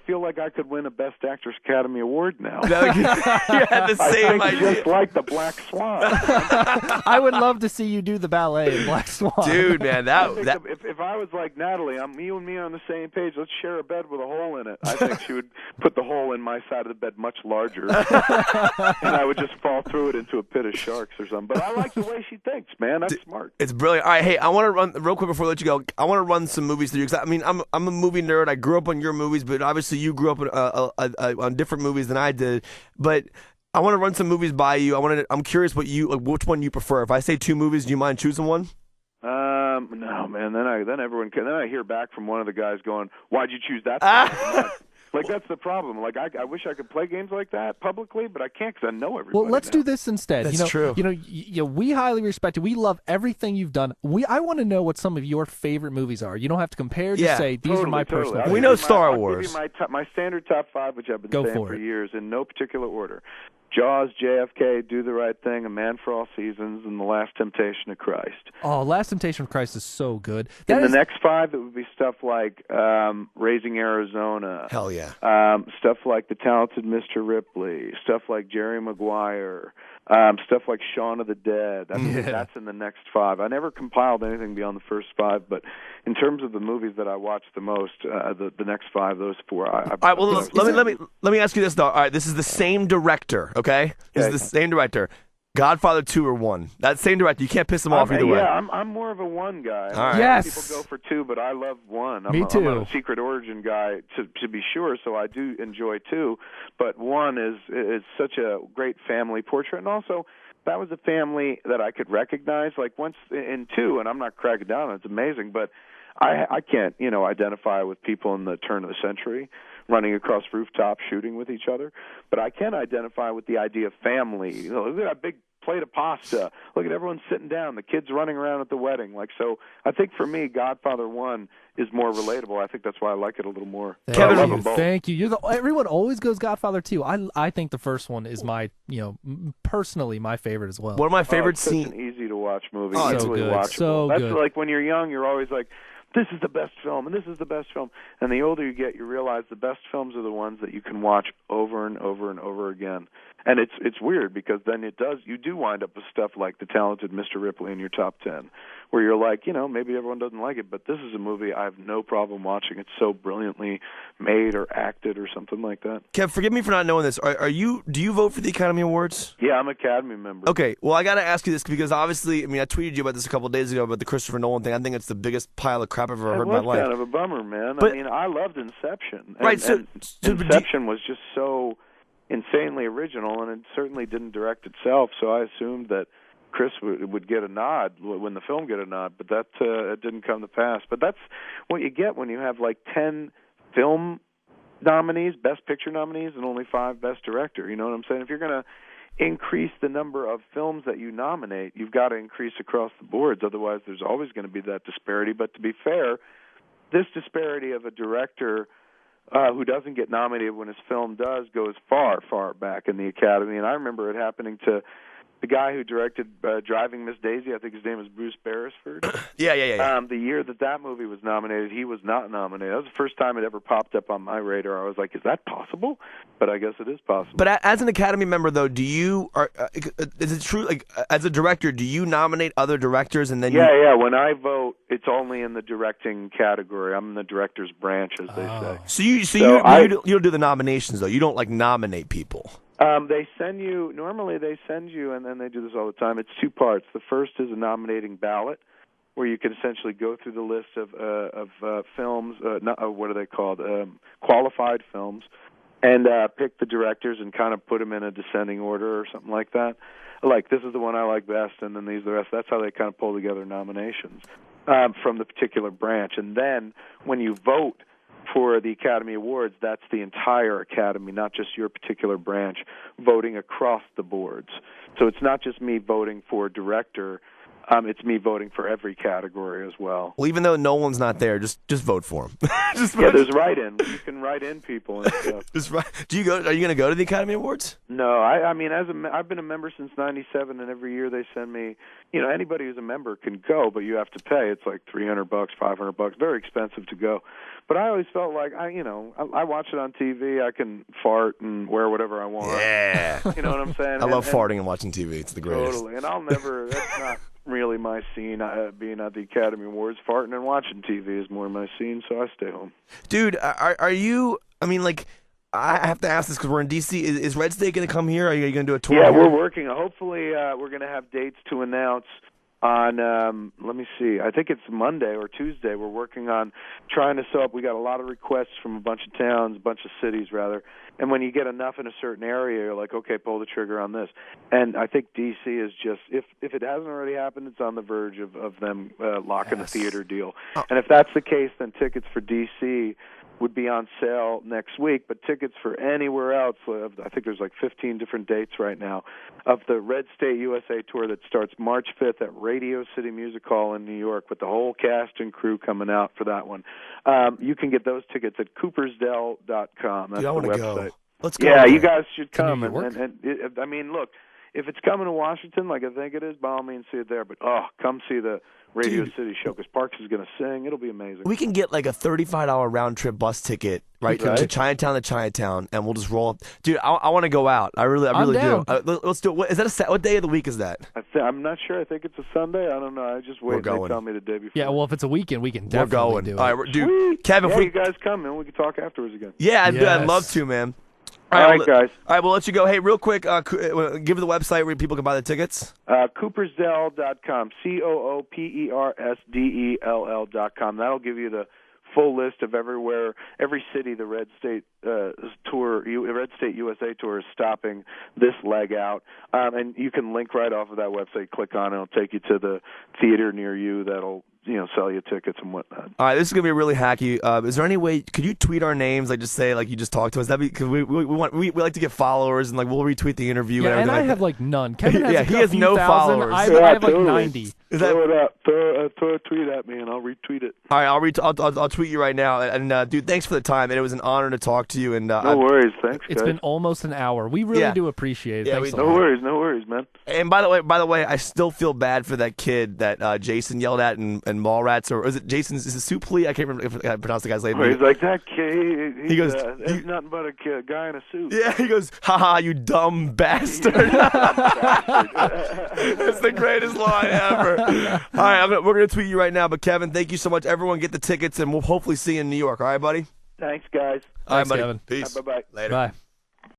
feel like I could win a Best Actress Academy Award now. You had the same I idea. think just like the Black Swan. I would love to see you do the ballet in Black Swan. Dude, man, if I was like Natalie, you and me on the same page, let's share a bed with a hole in it. I think she would put the hole in my side of the bed much larger, and I would just fall through it into a pit of sharks or something. But I like the way she thinks, man. That's smart. It's brilliant. All right, hey, I want to run real quick before I let you go. I want to run some movies through you, because I mean, I'm a movie nerd. I grew up on your movies, but obviously you grew up on different movies than I did. But I want to run some movies by you. I'm curious which one you prefer. If I say two movies, do you mind choosing one? No, man. Then I hear back from one of the guys going, "Why'd you choose that?" Like, that's the problem. Like, I wish I could play games like that publicly, but I can't because I know everybody. Well, let's do this instead. That's true. We highly respect you. We love everything you've done. I want to know what some of your favorite movies are. You don't have to compare. Just say, these are my personal. We know Star Wars. I'll give you my standard top 5, which I've been saying for years, in no particular order. Jaws, JFK, Do the Right Thing, A Man for All Seasons, and The Last Temptation of Christ. Oh, Last Temptation of Christ is so good. The next 5, it would be stuff like Raising Arizona. Hell yeah. Stuff like The Talented Mr. Ripley. Stuff like Jerry Maguire. Stuff like Shaun of the Dead. I mean, that's in the next 5. I never compiled anything beyond the first 5, but in terms of the movies that I watched the most, the next 5, those 4. All right, well, let me ask you this though. All right, this is the same director, okay? This is the same director. Godfather 2 or 1. That same director. You can't piss him off either way. Yeah, I'm more of a 1 guy. All right. Yes. People go for 2, but I love 1. Me too. I'm a Secret Origin guy to be sure, so I do enjoy 2. But 1 is such a great family portrait, and also that was a family that I could recognize. Like once in 2, and I'm not cracking down. It's amazing, but I can't identify with people in the turn of the century running across rooftops shooting with each other, but I can identify with the idea of family. Look at that big plate of pasta. Look at everyone sitting down. The kids running around at the wedding. So I think for me, Godfather 1 is more relatable. I think that's why I like it a little more. Thank you. Everyone always goes Godfather 2. I think the first one is my, personally my favorite as well. One of my favorite scenes. It's an easy to watch movie. Oh, so good. Watchable. So that's good. Like when you're young, you're always like, this is the best film, and this is the best film. And the older you get, you realize the best films are the ones that you can watch over and over and over again. And it's weird because then you do wind up with stuff like The Talented Mr. Ripley in your top 10, where you're like, maybe everyone doesn't like it, but this is a movie I have no problem watching. It's so brilliantly made or acted or something like that. Kev, forgive me for not knowing this. Do you vote for the Academy Awards? Yeah, I'm an Academy member. Okay, well, I got to ask you this because obviously, I tweeted you about this a couple of days ago about the Christopher Nolan thing. I think it's the biggest pile of crap I've ever heard in my life. It was kind of a bummer, man. But, I loved Inception. Right, and Inception was just so insanely original, and it certainly didn't direct itself, so I assumed that Chris would get a nod when the film get a nod, but that it didn't come to pass. But that's what you get when you have like 10 film nominees, Best Picture nominees, and only 5 Best Director. You know what I'm saying? If you're going to increase the number of films that you nominate, you've got to increase across the boards. Otherwise, there's always going to be that disparity. But to be fair, this disparity of a director who doesn't get nominated when his film does goes far, far back in the Academy. And I remember it happening to the guy who directed Driving Miss Daisy. I think his name was Bruce Beresford. Yeah. The year that movie was nominated, he was not nominated. That was the first time it ever popped up on my radar. I was like, is that possible? But I guess it is possible. But as an Academy member, though, is it true, like, as a director, do you nominate other directors and then Yeah. When I vote, it's only in the directing category. I'm in the director's branch, as they say. So you don't do the nominations, though? You don't, like, nominate people? They send you, and then they do this all the time. It's 2 parts. The first is a nominating ballot, where you can essentially go through the list of films, what are they called, qualified films, and pick the directors and kind of put them in a descending order or something like that. Like, this is the one I like best, and then these are the rest. That's how they kind of pull together nominations from the particular branch. And then when you vote for the Academy Awards, that's the entire Academy, not just your particular branch, voting across the boards. So it's not just me voting for director, it's me voting for every category as well. Well, even though Nolan's not there, just vote for him. There's write-in. You can write in people and stuff. Are you going to go to the Academy Awards? No, I mean, I've been a member since '97, and every year they send me. Anybody who's a member can go, but you have to pay. It's like $300, $500, very expensive to go. But I always felt like I watch it on TV. I can fart and wear whatever I want. Yeah, you know what I'm saying. I love farting and watching TV. It's the greatest. Totally, and I'll never. That's not really my scene. Being at the Academy Awards, farting and watching TV is more my scene. So I stay home. Dude, are you? I mean, like, I have to ask this because we're in D.C. Is Red State going to come here? Are you going to do a tour? Yeah, here? we're working. Hopefully, we're going to have dates to announce on, let me see, I think it's Monday or Tuesday. We're working on trying to sew up. We got a lot of requests from a bunch of towns, a bunch of cities, rather. And when you get enough in a certain area, you're like, okay, pull the trigger on this. And I think D.C. is just, if it hasn't already happened, it's on the verge of them locking the theater deal. And if that's the case, then tickets for D.C. would be on sale next week, but tickets for anywhere else, I think there's like 15 different dates right now, of the Red State USA tour that starts March 5th at Radio City Music Hall in New York with the whole cast and crew coming out for that one. You can get those tickets at coopersdell.com. That's the website. Go. Let's go. Yeah, you guys should come. And I mean, look, if it's coming to Washington, like I think it is, by all means, see it there. But, come see the Radio City show, because Parks is going to sing. It'll be amazing. We can get like a $35 round-trip bus ticket to Chinatown, and we'll just roll up. Dude, I want to go out. I really do. Let's do it. Is that what day of the week is that? I'm not sure. I think it's a Sunday. I don't know. I just wait. They tell me the day before. Yeah, well, if it's a weekend, we can definitely do it. All right, dude, Kevin, you guys come, man. We can talk afterwards again. Yeah, I'd love to, man. All right, guys. All right, we'll let you go. Hey, real quick, give the website where people can buy the tickets. Coopersdell.com, COOPERSDELL.com. That'll give you the full list of every city the Red State Red State USA tour is stopping this leg out, and you can link right off of that website. Click on it; it'll take you to the theater near you that'll sell you tickets and whatnot. All right, this is gonna be really hacky. Is there any way could you tweet our names? Like, just say like you just talked to us. That'd be because we like to get followers and like we'll retweet the interview. Yeah, and I have like none. Kevin has he has no followers. I have like 90. Throw it up. Throw a tweet at me and I'll retweet it. All right, I'll tweet you right now. And dude, thanks for the time. And it was an honor to talk to you. And no worries. Thanks. It's been almost an hour. We really do appreciate it. Yeah, thanks no worries, man. And by the way, I still feel bad for that kid that Jason yelled at in Mallrats, or is it Jason's? Is it Suplee? I can't remember if I pronounced the guy's name. He's like that kid. He goes, "He's nothing but a guy in a suit." Yeah, he goes, "Haha, you dumb bastard." It's the greatest line ever. All right, we're gonna tweet you right now. But Kevin, thank you so much. Everyone, get the tickets, and we'll hopefully see you in New York. All right, buddy. Thanks, guys. All right, buddy. Kevin. Peace. Bye-bye. Later. Bye.